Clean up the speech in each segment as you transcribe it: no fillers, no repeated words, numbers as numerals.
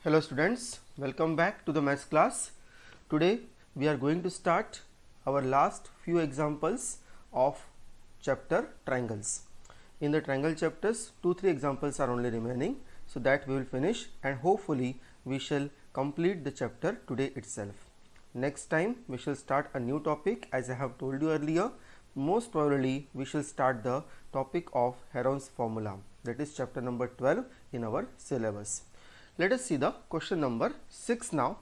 Hello students, welcome back to the maths class. Today we are going to start our last few examples of chapter triangles. In the triangle chapters, 2-3 examples are only remaining, so that we will finish and hopefully we shall complete the chapter today itself. Next time we shall start a new topic, as I have told you earlier. Most probably we shall start the topic of Heron's formula, that is chapter number 12 in our syllabus. Let us see the question number 6 now.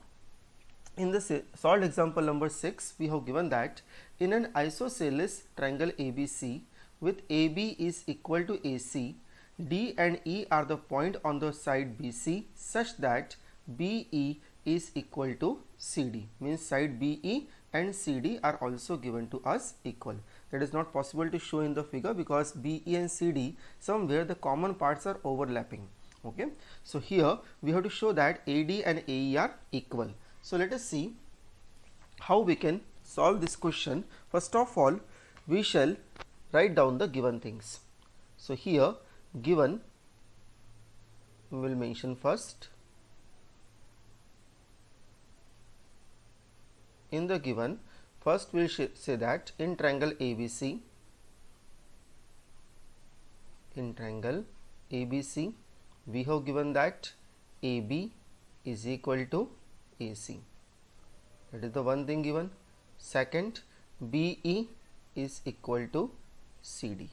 In the solved example number 6, we have given that in an isosceles triangle ABC with AB is equal to AC, D and E are the point on the side BC such that BE is equal to CD. Means side BE and CD are also given to us equal. That is not possible to show in the figure because BE and CD, somewhere the common parts are overlapping. Okay, so here we have to show that AD and AE are equal. So let us see how we can solve this question. First of all, we shall write down the given things. So here given, we will mention first. In the given, first we will say that in triangle ABC, we have given that AB is equal to AC. That is the one thing given. Second, BE is equal to CD.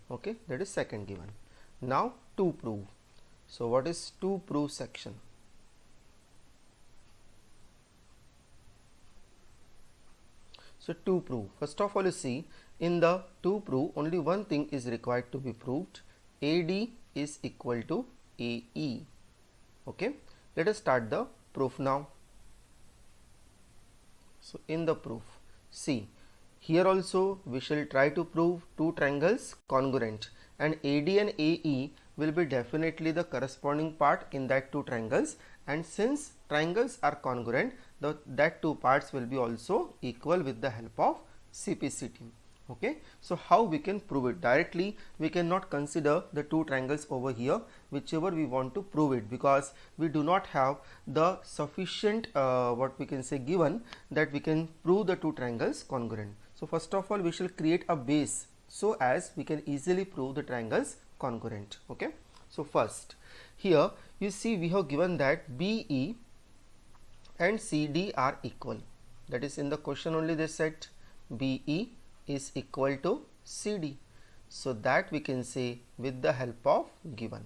Okay, that is second given. Now to prove. So what is to prove section? So to prove, first of all, you see in the to prove only one thing is required to be proved. AD is equal to AE. Okay, let us start the proof now. So in the proof, see here also we shall try to prove two triangles congruent, and AD and AE will be definitely the corresponding part in that two triangles, and since triangles are congruent, that two parts will be also equal with the help of CPCT. Okay, so how we can prove it? Directly we cannot consider the two triangles over here, whichever we want to prove it, because we do not have the sufficient what we can say given that we can prove the two triangles congruent. So first of all we shall create a base so as we can easily prove the triangles congruent. Okay, so first here you see we have given that BE and CD are equal. That is in the question only they said BE is equal to CD. So that we can say with the help of given.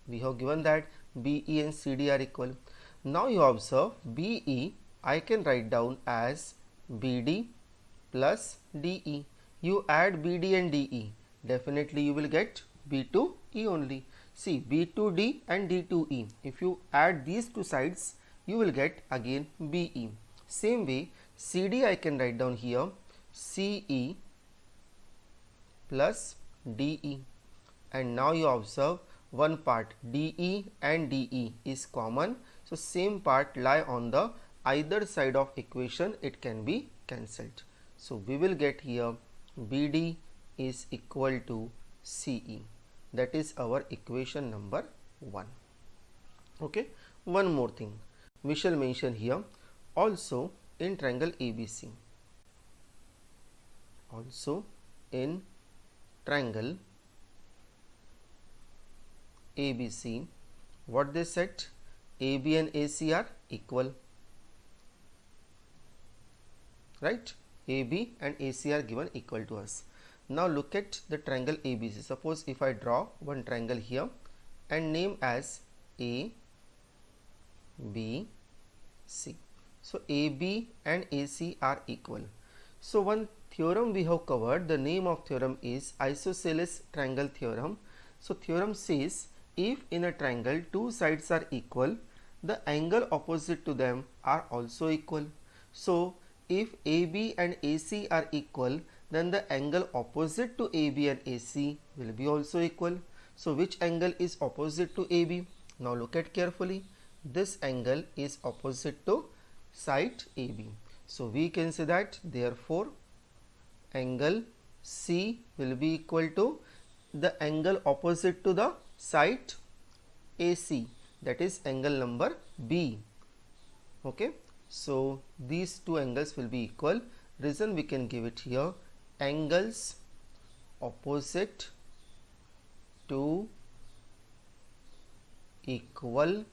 We have given that BE and CD are equal. Now you observe BE I can write down as BD plus DE. You add BD and DE, definitely you will get B2E only. See B2D and D2E, if you add these two sides you will get again BE. Same way CD I can write down here CE plus DE, and now you observe one part DE and DE is common, so same part lie on the either side of equation, it can be cancelled. So we will get here BD is equal to CE. That is our equation number 1. Okay, one more thing we shall mention here also in triangle ABC. Also in triangle ABC, what they said, AB and AC are equal, right? AB and AC are given equal to us. Now look at the triangle ABC. Suppose if I draw one triangle here and name as A, B, C. So AB and AC are equal. So one theorem we have covered, the name of theorem is isosceles triangle theorem. So theorem says if in a triangle two sides are equal, the angle opposite to them are also equal. So if AB and AC are equal, then the angle opposite to AB and AC will be also equal. So which angle is opposite to AB? Now look at carefully. This angle is opposite to side AB. So we can say that therefore angle C will be equal to the angle opposite to the side AC, that is angle number B. Okay, so these two angles will be equal. Reason we can give it here, angles opposite to equal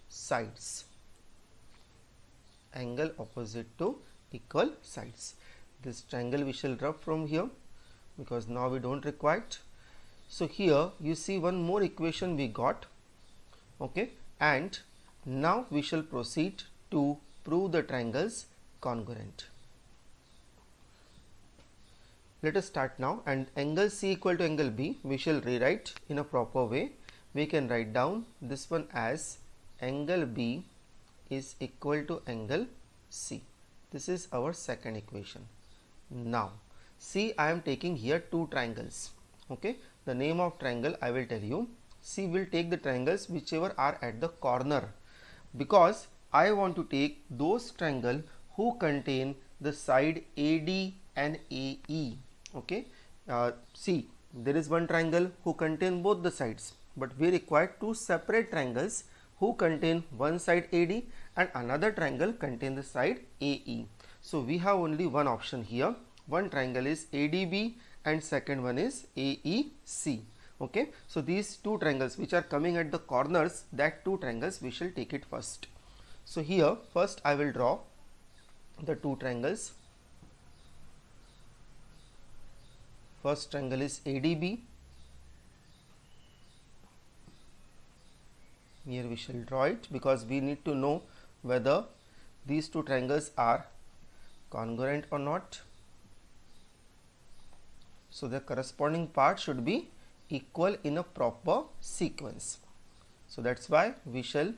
sides, angle opposite to equal sides. This triangle we shall rub from here because now we don't require it. So here you see one more equation we got. Okay, and now we shall proceed to prove the triangles congruent. Let us start now, and angle C equal to angle B we shall rewrite in a proper way. We can write down this one as angle B is equal to angle C. This is our second equation. Now see, I am taking here two triangles. Okay, the name of triangle I will tell you. C will take the triangles whichever are at the corner, because I want to take those triangle who contain the side AD and AE. Okay, see, there is one triangle who contain both the sides, but we require two separate triangles who contain one side AD and another triangle contain the side AE. So we have only one option here. One triangle is ADB and second one is AEC. Okay, so these two triangles which are coming at the corners, that two triangles we shall take it first. So here first I will draw the two triangles. First triangle is ADB. Here we shall draw it because we need to know whether these two triangles are congruent or not. So the corresponding part should be equal in a proper sequence. So that's why we shall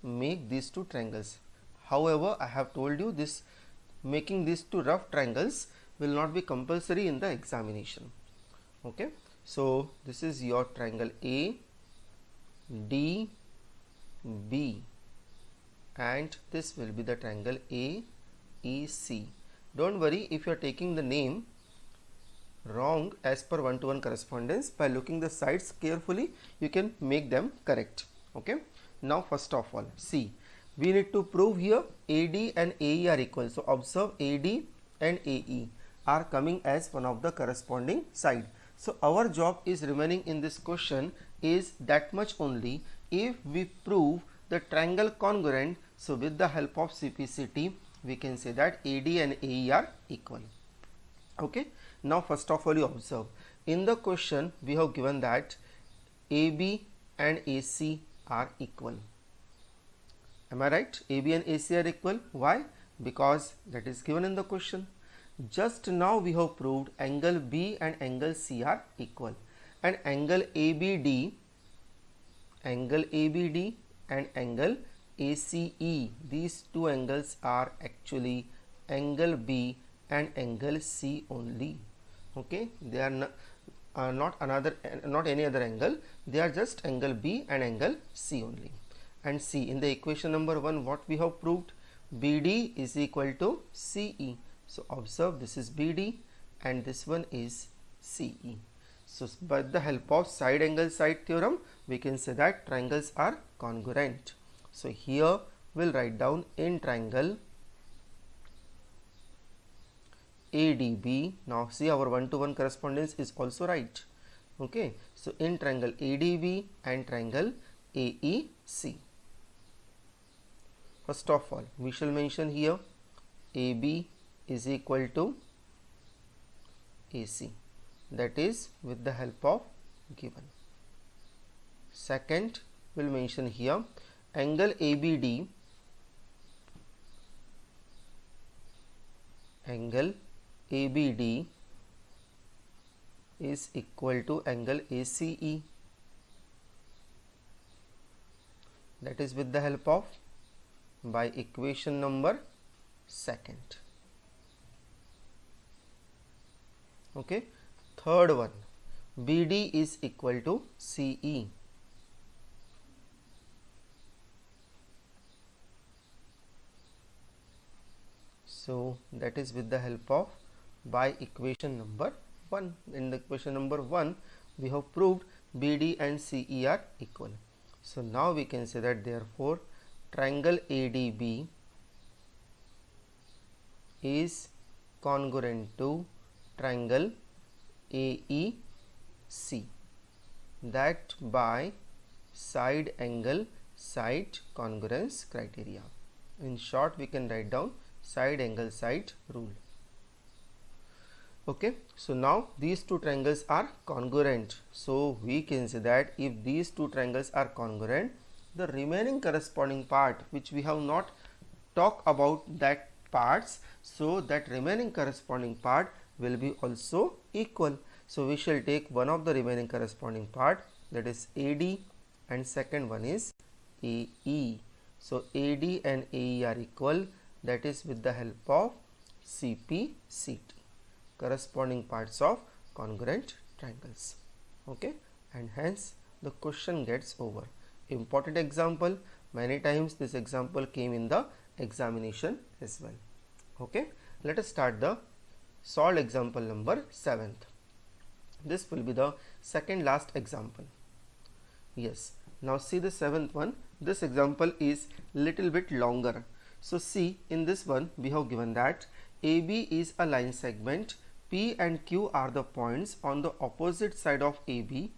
make these two triangles. However, I have told you this, making these two rough triangles will not be compulsory in the examination. Okay, so this is your triangle A D B and this will be the triangle AEC. Don't worry if you are taking the name wrong as per one-to-one correspondence. By looking the sides carefully you can make them correct. Okay, now first of all, see, we need to prove here AD and AE are equal. So observe, AD and AE are coming as one of the corresponding side. So our job is remaining in this question is that much only. If we prove the triangle congruent, so with the help of CPCT we can say that AD and AE are equal. Okay, now first of all you observe, in the question we have given that AB and AC are equal. Am I right? AB and AC are equal. Why? Because that is given in the question. Just now we have proved angle B and angle C are equal, and angle ABD and angle ACE, these two angles are actually angle B and angle C only. Okay, they are not any other angle, they are just angle B and angle C only. And see, in the equation number 1 what we have proved, BD is equal to CE. So observe, this is BD and this one is CE. So by the help of side angle side theorem we can say that triangles are congruent. So here we'll write down in triangle ADB. Now see, our one-to-one correspondence is also right. Okay, so in triangle ADB and triangle AEC, first of all we shall mention here AB is equal to AC, that is with the help of given. Second, we will mention here angle ABD, is equal to angle ACE, that is with the help of by equation number 2nd. Okay, third one, BD is equal to CE. So that is with the help of by equation number 1. In the question number 1, we have proved BD and CE are equal. So now we can say that therefore triangle ADB is congruent to triangle AEC, that by side angle side congruence criteria. In short, we can write down side angle side rule. Okay, so now these two triangles are congruent. So we can say that if these two triangles are congruent, the remaining corresponding part which we have not talked about that parts, so that remaining corresponding part will be also equal. So we shall take one of the remaining corresponding part, that is AD, and second one is AE. So AD and AE are equal, that is with the help of CP CT, corresponding parts of congruent triangles. Okay, and hence the question gets over. Important example, many times this example came in the examination as well. Okay, let us start the solved example number 7th. This will be the second last example. Yes, now see the 7th one. This example is little bit longer. So see, in this one we have given that AB is a line segment, P and Q are the points on the opposite side of AB.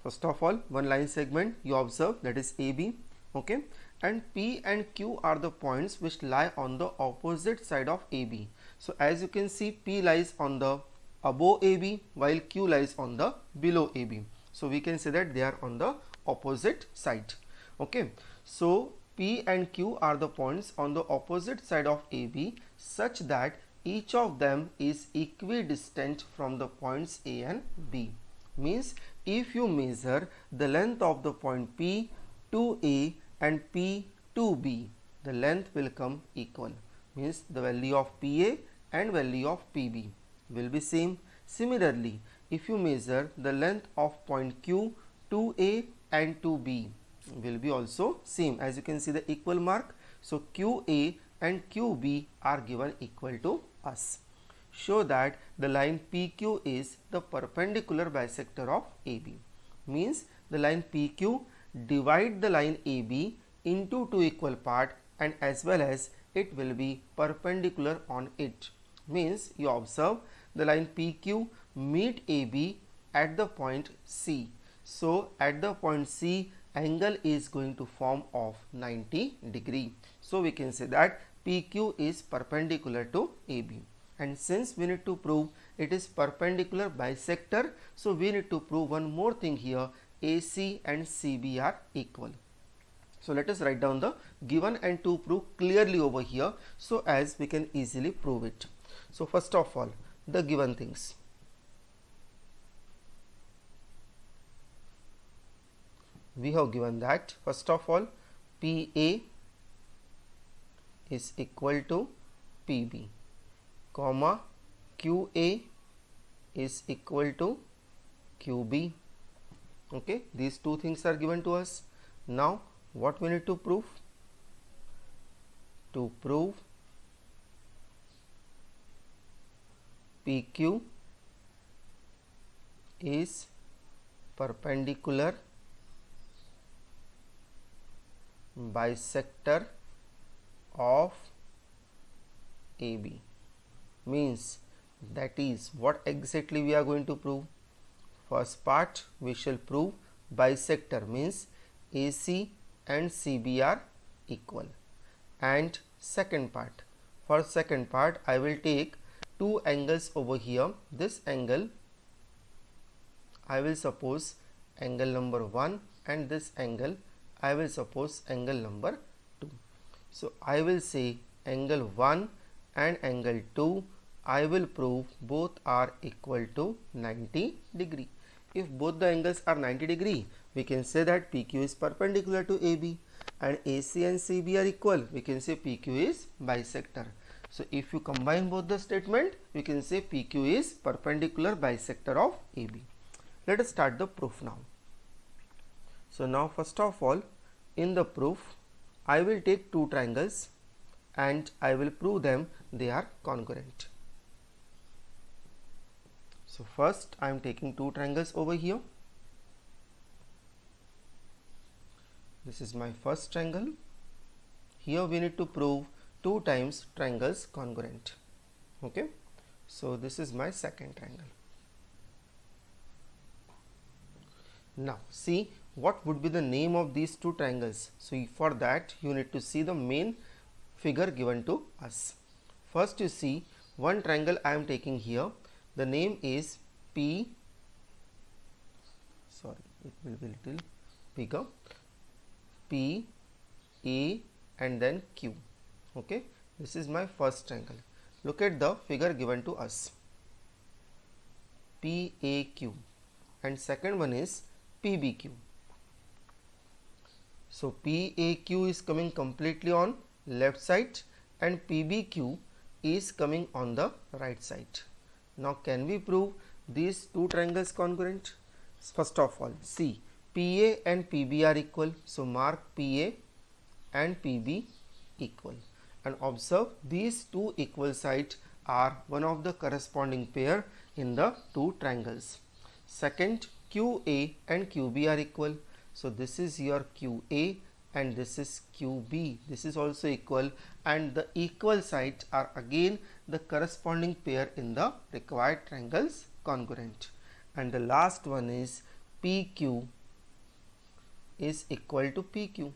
First of all, one line segment you observe, that is AB, okay, and P and Q are the points which lie on the opposite side of AB. So as you can see, P lies on the above AB while Q lies on the below AB. So we can say that they are on the opposite side. Okay, so P and Q are the points on the opposite side of AB such that each of them is equidistant from the points A and B. Means if you measure the length of the point P to A and P to B, the length will come equal. Means the value of PA and value of PB will be same. Similarly, if you measure the length of point Q to A and to B, will be also same. As you can see the equal mark, so QA and QB are given equal to us. Show that the line PQ is the perpendicular bisector of AB. Means the line PQ divide the line AB into two equal parts, and as well as it will be perpendicular on it. Means you observe the line PQ meet AB at the point C. So at the point C, angle is going to form of 90 degree. So we can say that PQ is perpendicular to AB. And since we need to prove it is perpendicular bisector, so we need to prove one more thing here, AC and CB are equal. So let us write down the given and to prove clearly over here, so as we can easily prove it. So first of all, the given things. We have given that first of all PA is equal to PB, comma QA is equal to QB. Okay, these two things are given to us. Now what we need to prove? To prove PQ is perpendicular bisector of AB. Means that is what exactly we are going to prove. First part we shall prove bisector, means AC and CB are equal. And second part, for second part I will take two angles over here. This angle I will suppose angle number 1, and this angle I will suppose angle number 2. So I will say angle 1 and angle 2, I will prove both are equal to 90 degree. If both the angles are 90 degree, we can say that PQ is perpendicular to AB, and AC and CB are equal, we can say PQ is bisector. So if you combine both the statement, we can say PQ is perpendicular bisector of AB. Let us start the proof now. So now first of all, in the proof I will take two triangles and I will prove them they are congruent. So first I am taking two triangles over here. This is my first triangle. Here we need to prove 2 times triangles congruent. Okay, so this is my second triangle. Now see what would be the name of these two triangles. So for that you need to see the main figure given to us. First you see one triangle I am taking here. The name is P, sorry it will be little bigger, P, A and then Q. Okay, this is my first triangle. Look at the figure given to us, PAQ, and second one is PBQ. So PAQ is coming completely on left side and PBQ is coming on the right side. Now can we prove these two triangles congruent? First of all, see PA and PB are equal, so mark PA and PB equal, and observe these two equal sides are one of the corresponding pair in the two triangles. Second, QA and QB are equal, so this is your QA and this is QB, this is also equal, and the equal sides are again the corresponding pair in the required triangles congruent. And the last one is PQ is equal to PQ,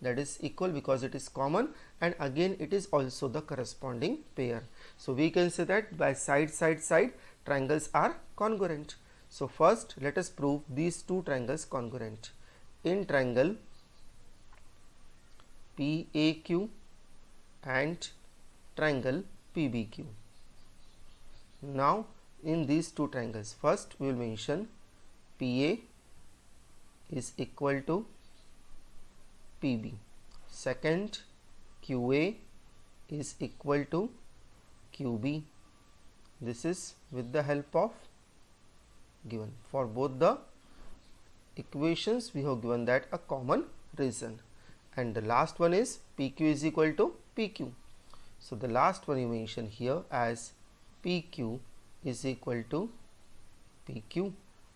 that is equal because it is common, and again it is also the corresponding pair. So we can say that by side triangles are congruent. So first let us prove these two triangles congruent. In triangle PAQ and triangle PBQ. Now in these two triangles, first we will mention PA is equal to PB, second QA is equal to QB. This is with the help of given. For both the equations we have given that a common reason, and the last one is PQ is equal to PQ. So the last one you mention here as PQ is equal to PQ.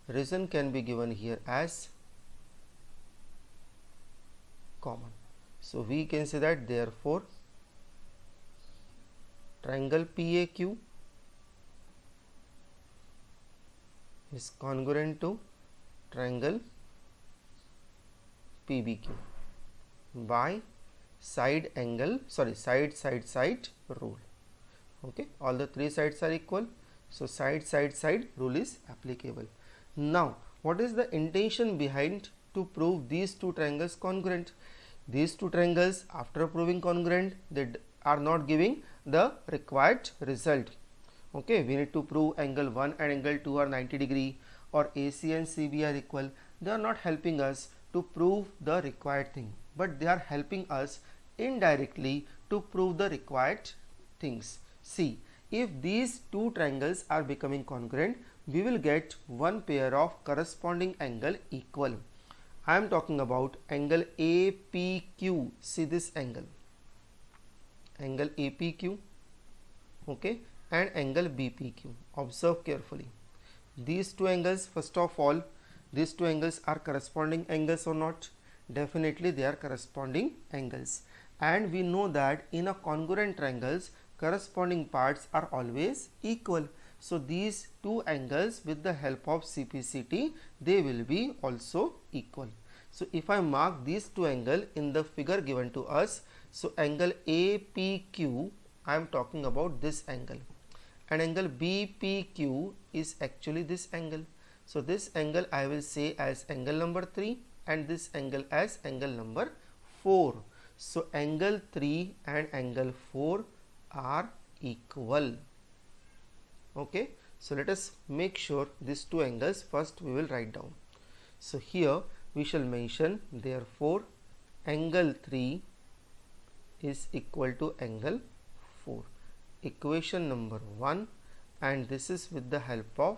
Reason can be given here as common. So we can say that therefore triangle PAQ is congruent to triangle PBQ by side rule. Okay, all the three sides are equal, so side rule is applicable. Now what is the intention behind to prove these two triangles congruent? These two triangles, after proving congruent, they are not giving the required result. Okay, we need to prove angle 1 and angle 2 are 90 degree, or AC and CB are equal. They are not helping us to prove the required thing, but they are helping us indirectly to prove the required things. See, if these two triangles are becoming congruent, we will get one pair of corresponding angle equal. I am talking about angle APQ. See this angle APQ, okay, and angle BPQ. Observe carefully these two angles. First of all, these two angles are corresponding angles or not? Definitely they are corresponding angles, and we know that in a congruent triangles corresponding parts are always equal. So these two angles, with the help of CPCT, they will be also equal. So if I mark these two angles in the figure given to us, so angle APQ, I am talking about this angle, and angle BPQ is actually this angle. So this angle I will say as angle number 3 and this angle as angle number 4. So angle 3 and angle 4 are equal. Okay, so let us make sure these two angles first we will write down. So here we shall mention therefore angle 3 is equal to angle 4, equation number 1, and this is with the help of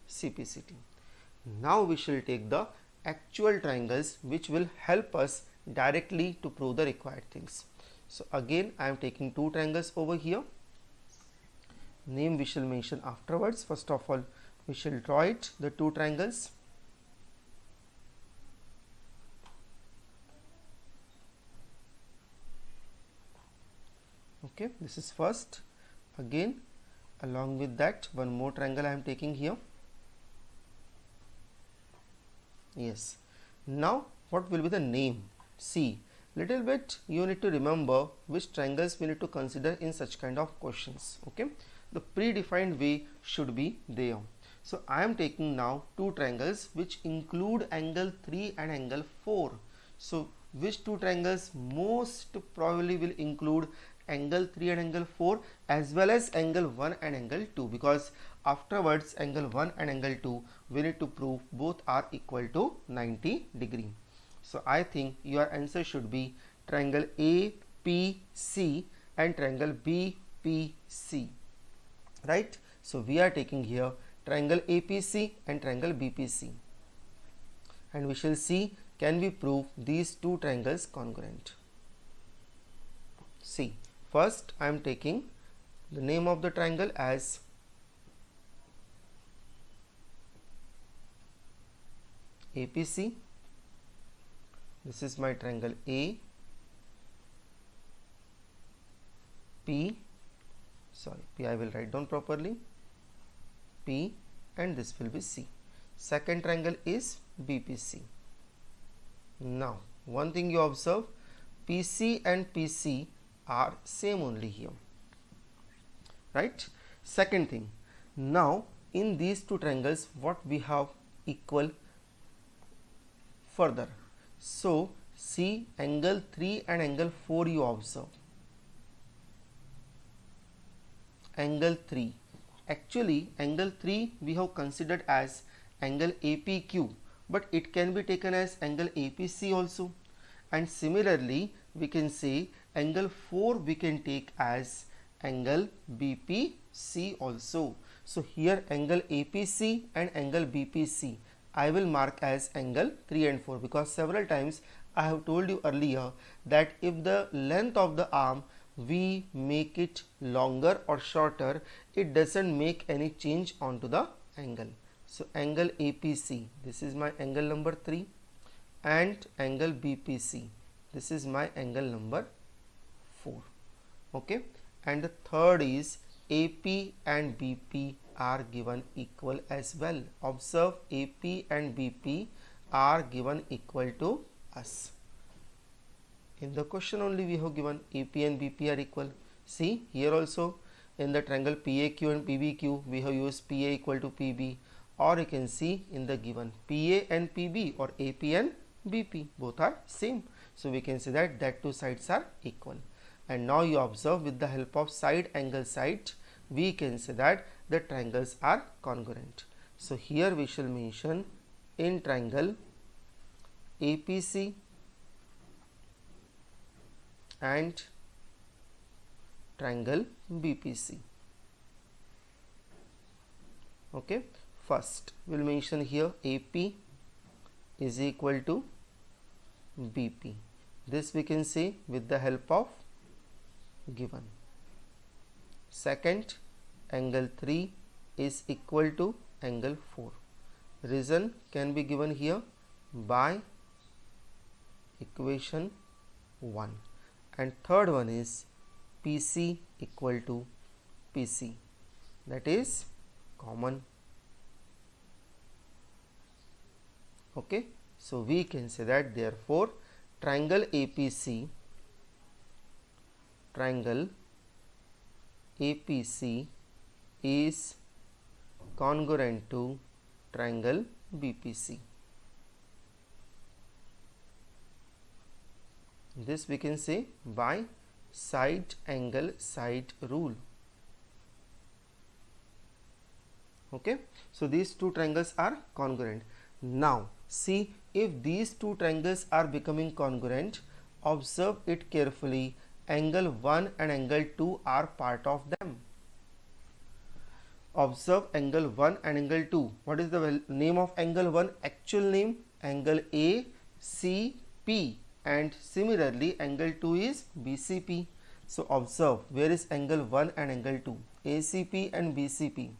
CPCT. Now we shall take the actual triangles which will help us directly to prove the required things. So again I am taking two triangles over here. name we shall mention afterwards. First of all, we shall draw it, the two triangles. Okay, this is first. Again, along with that, one more triangle I am taking here. Yes. Now, what will be the name? See, little bit you need to remember which triangles we need to consider in such kind of questions. Okay, the predefined way should be there. So I am taking now two triangles which include angle 3 and angle 4. So which two triangles most probably will include angle 3 and angle 4 as well as angle 1 and angle 2, because afterwards angle 1 and angle 2 we need to prove both are equal to 90 degree. So I think your answer should be triangle APC and triangle BPC, right? So we are taking here triangle APC and triangle BPC, and we shall see can we prove these two triangles congruent. See, first I am taking the name of the triangle as APC. This is my triangle A, P, P I will write down properly, P, and this will be C. Second triangle is BPC. Now, one thing you observe, PC and PC are same only here, right? Second thing, now in these two triangles what we have equal further. So see angle 3 and angle 4 you observe. Angle 3, actually angle 3 we have considered as angle APQ, but it can be taken as angle APC also, and similarly we can say angle 4 we can take as angle BPC also. So here angle APC and angle BPC I will mark as angle 3 and 4, because several times I have told you earlier that if the length of the arm we make it longer or shorter, it doesn't make any change onto the angle. So angle APC, this is my angle number 3, and angle BPC, this is my angle number 4. Okay, and the third is AP and BP are given equal as well. Observe, AP and BP are given equal to us. In the question only we have given AP and BP are equal. See here also in the triangle PAQ and PBQ we have used PA equal to PB, or you can see in the given PA and PB or AP and BP both are same. So we can say that two sides are equal. And now you observe with the help of side angle side we can say that the triangles are congruent. So here we shall mention in triangle APC and triangle BPC. Okay, first we will mention here AP is equal to BP. This we can say with the help of given. Second, angle 3 is equal to angle 4. Reason can be given here by equation 1. And third one is PC equal to PC, that is common. Okay, so we can say that therefore triangle APC is congruent to triangle BPC. This we can say by side angle side rule. Okay, so these two triangles are congruent. Now see, if these two triangles are becoming congruent, observe it carefully, angle 1 and angle 2 are part of them. Observe angle 1 and angle 2. What is the name of angle 1? Actual name angle ACP, and similarly angle 2 is BCP. So observe where is angle 1 and angle 2. ACP and BCP.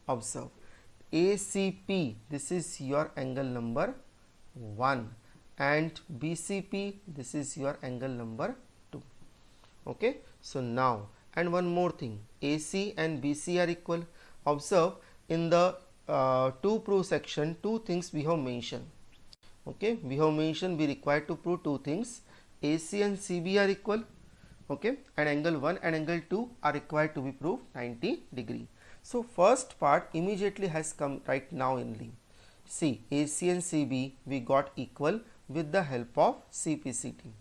Observe, ACP, this is your angle number 1, and BCP, this is your angle number 2. Okay, so now, and one more thing, AC and BC are equal. Observe, in the to prove section, two things we have mentioned. Okay, we have mentioned we require to prove two things, AC and CB are equal. Okay, and angle 1 and angle 2 are required to be proved 90 degree. So first part immediately has come right now only. See, AC and CB we got equal with the help of CPCT.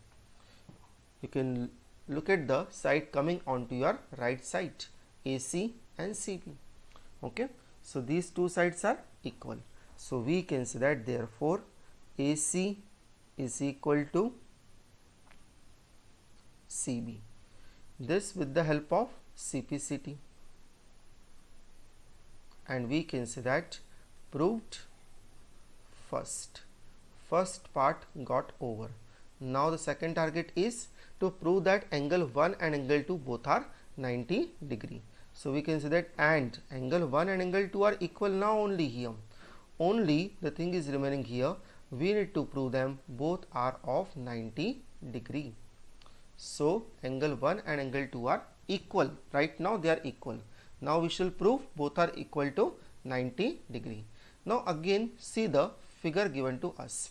You can look at the side coming onto your right side, AC and CB. Okay, so these two sides are equal. So we can say that therefore AC is equal to CB. This with the help of CPCT. And we can say that proved first part got over. Now the second target is to prove that angle 1 and angle 2 both are 90 degree. So we can say that and angle 1 and angle 2 are equal now only here. Only the thing is remaining here, we need to prove them both are of 90 degree. So angle 1 and angle 2 are equal. Right now they are equal. Now we shall prove both are equal to 90 degree. Now again see the figure given to us.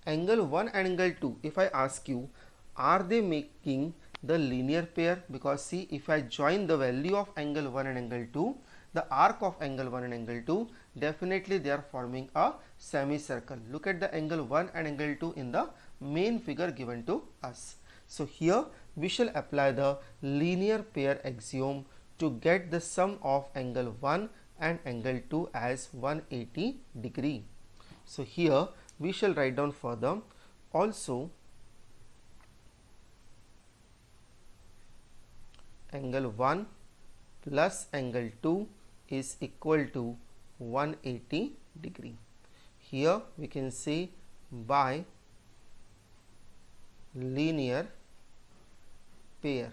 Angle 1 and angle 2, if I ask you, are they making the linear pair? Because see, if I join the value of angle 1 and angle 2, the arc of angle 1 and angle 2, definitely they are forming a semicircle. Look at the angle 1 and angle 2 in the main figure given to us. So here we shall apply the linear pair axiom to get the sum of angle 1 and angle 2 as 180 degree. So here we shall write down further also angle 1 plus angle 2 is equal to 180 degree. Here we can say by linear pair.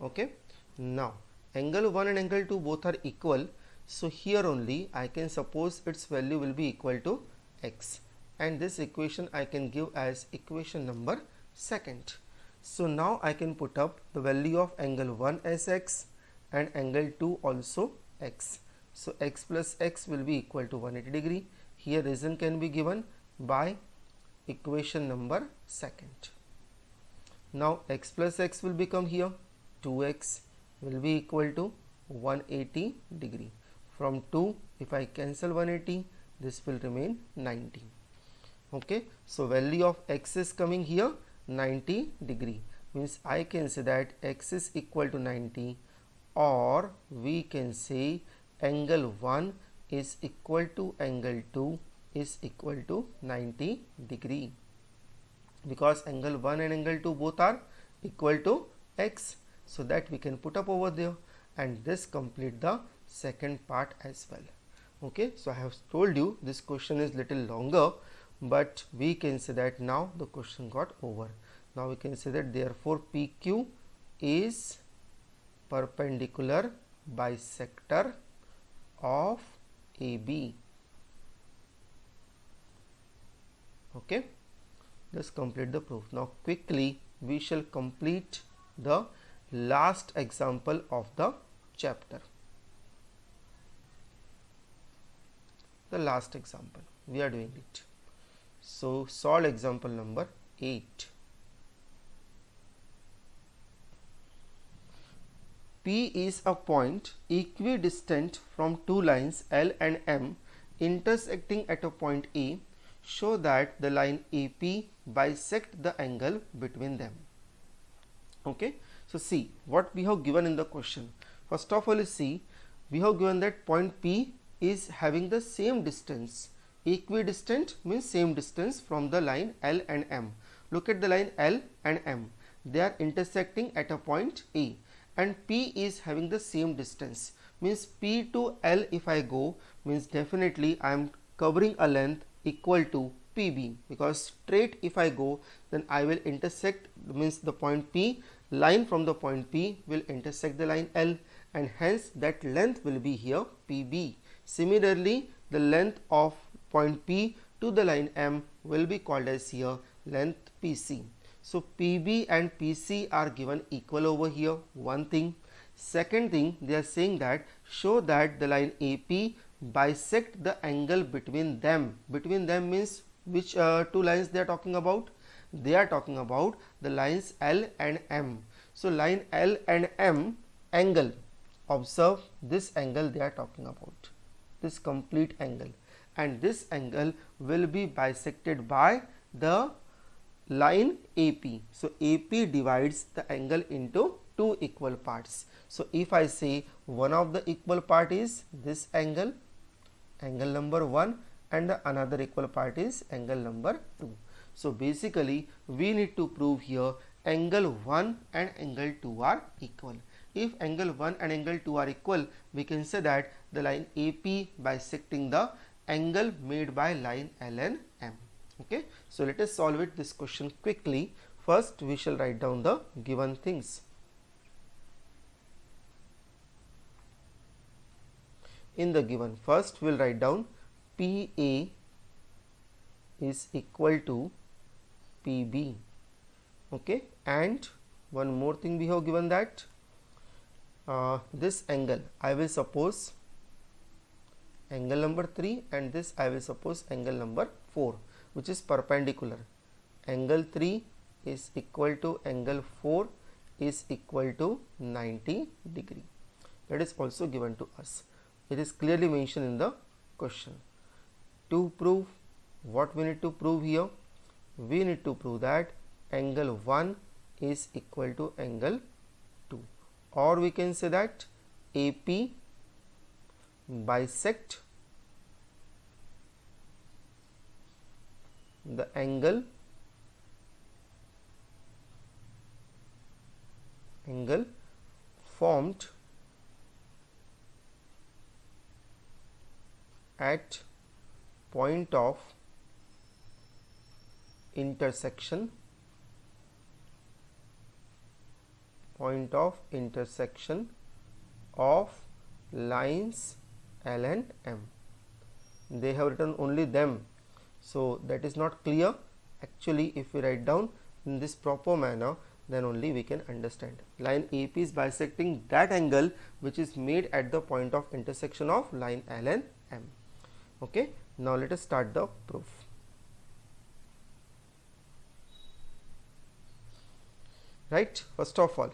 Okay, now angle 1 and angle 2 both are equal. So here only I can suppose its value will be equal to x, and this equation I can give as equation number 2nd. So now I can put up the value of angle 1 as x and angle 2 also x. So x plus x will be equal to 180 degree. Here reason can be given by equation number 2nd. Now x plus x will become here 2x will be equal to 180 degree. From 2 if I cancel 180, this will remain 90. Okay, so value of x is coming here 90 degree, means I can say that x is equal to 90, or we can say angle 1 is equal to angle 2 is equal to 90 degree, because angle 1 and angle 2 both are equal to x. So that we can put up over there, and this complete the second part as well. Okay, so I have told you this question is little longer, but we can say that now the question got over. Now we can say that therefore PQ is perpendicular bisector of AB. Okay, let's complete the proof. Now quickly we shall complete the last example of the chapter. The last example we are doing it. So solve example number 8. P is a point equidistant from two lines L and M intersecting at a point A. Show that the line AP bisect the angle between them. Okay, so see what we have given in the question. First of all is see, we have given that point P is having the same distance. Equidistant means same distance from the line L and M. Look at the line L and M. They are intersecting at a point A, and P is having the same distance, means P to L if I go, means definitely I am covering a length equal to PB, because straight if I go then I will intersect means the point P, line from the point P will intersect the line L, and hence that length will be here PB. Similarly, the length of point P to the line M will be called as here length PC. So PB and PC are given equal over here, one thing. Second thing, they are saying that show that the line AP bisect the angle between them. Between them means which two lines they are talking about? They are talking about the lines L and M. So line L and M angle, observe this angle they are talking about, this complete angle, and this angle will be bisected by the line AP. So AP divides the angle into two equal parts. So if I say one of the equal part is this angle, angle number 1, and the another equal part is angle number 2. So basically we need to prove here angle 1 and angle 2 are equal. If angle 1 and angle 2 are equal, we can say that the line AP bisecting the angle made by line L and M. Okay, so let us solve it this question quickly. First we shall write down the given things. In the given, first we will write down PA is equal to PB. Okay, and one more thing we have given that this angle I will suppose angle number 3, and this I will suppose angle number 4, which is perpendicular. Angle 3 is equal to angle 4 is equal to 90 degree. That is also given to us. It is clearly mentioned in the question. To prove, what we need to prove here? We need to prove that angle 1 is equal to angle 2, or we can say that AP bisect the angle formed at point of intersection of lines L and M. They have written only them, so that is not clear. Actually, if we write down in this proper manner, then only we can understand. Line AP is bisecting that angle which is made at the point of intersection of line L and M. Okay, now let us start the proof. Right, first of all,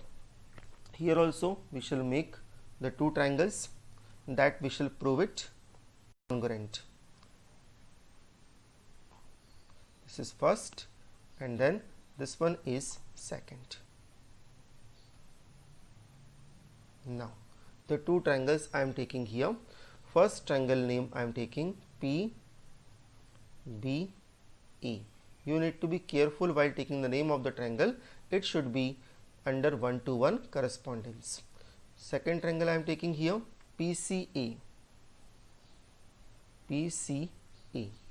here also we shall make the two triangles that we shall prove it congruent. This is first, and then this one is second. Now the two triangles I am taking here. First triangle name I am taking PBE. You need to be careful while taking the name of the triangle. It should be under 1-to-1 correspondence. Second triangle I am taking here PCA.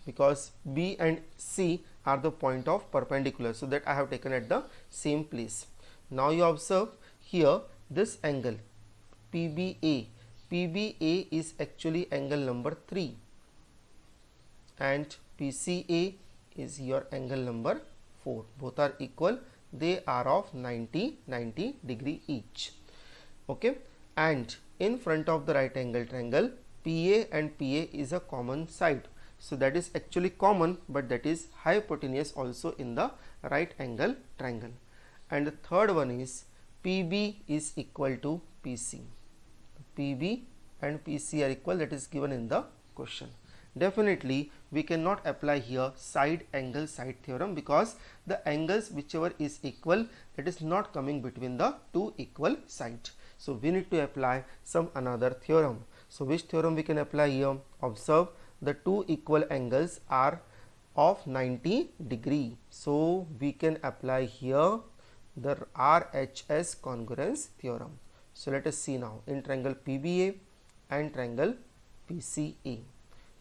Because B and C are the point of perpendicular, so that I have taken at the same place. Now you observe here this angle PBA. PBA is actually angle number 3, and PCA is your angle number 4. Both are equal. They are of 90 degree each. Okay, and in front of the right angle triangle, PA and PA is a common side. So that is actually common, but that is hypotenuse also in the right angle triangle. And the third one is PB is equal to PC. PB and PC are equal, that is given in the question. Definitely we cannot apply here side angle side theorem, because the angles whichever is equal, that is not coming between the two equal sides. So we need to apply some another theorem. So which theorem we can apply here? Observe, the two equal angles are of 90 degree. So we can apply here the RHS congruence theorem. So let us see now in triangle PBA and triangle PCA.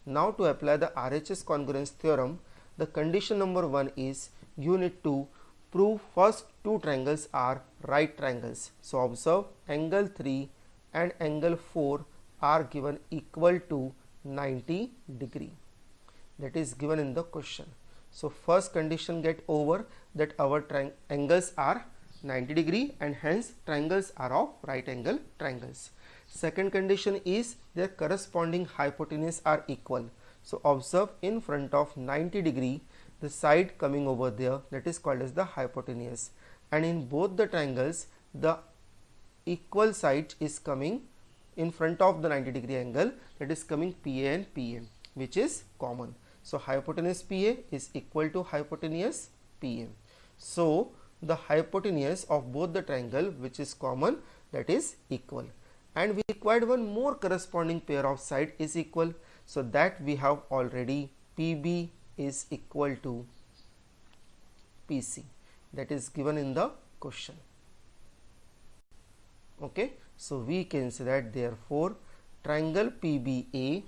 Now to apply the RHS congruence theorem, the condition number 1 is you need to prove first two triangles are right triangles. So observe, angle 3 and angle 4 are given equal to 90 degree. That is given in the question. So first condition get over, that our angles are 90 degree and hence triangles are of right angle triangles. Second condition is their corresponding hypotenuse are equal. So observe, in front of 90 degree, the side coming over there, that is called as the hypotenuse, and in both the triangles the equal side is coming in front of the 90 degree angle, that is coming PA and PM, which is common. So hypotenuse PA is equal to hypotenuse PM. So the hypotenuse of both the triangle, which is common, that is equal, and we required one more corresponding pair of side is equal. So that we have already, PB is equal to PC, that is given in the question. Okay, so we can say that therefore triangle PBA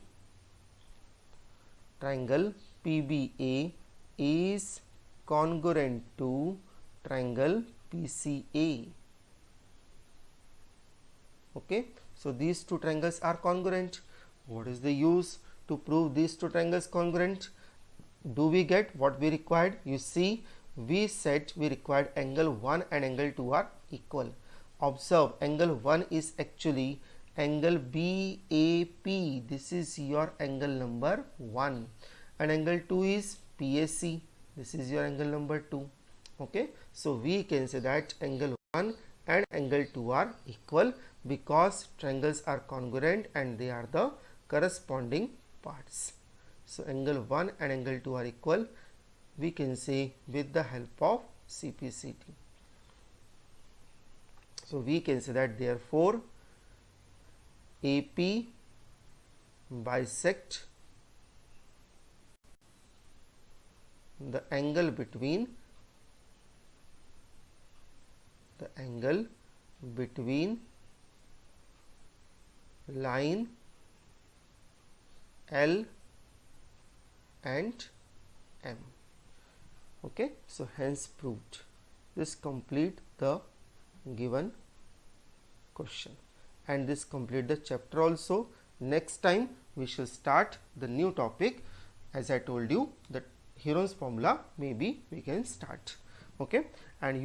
is congruent to triangle PCA. Okay, so these two triangles are congruent. What is the use to prove these two triangles congruent? Do we get what we required? You see, we said we required angle 1 and angle 2 are equal. Observe, angle 1 is actually angle BAP. This is your angle number 1, and angle 2 is PAC. This is your angle number 2. Okay, so we can say that angle 1 and angle 2 are equal because triangles are congruent and they are the corresponding parts. So angle 1 and angle 2 are equal, we can say, with the help of CPCT. So we can say that therefore AP bisect the angle between line L and M. Okay, so hence proved. This complete the given question, and this complete the chapter also. Next time we shall start the new topic. As I told you, the Heron's formula maybe we can start. Okay, and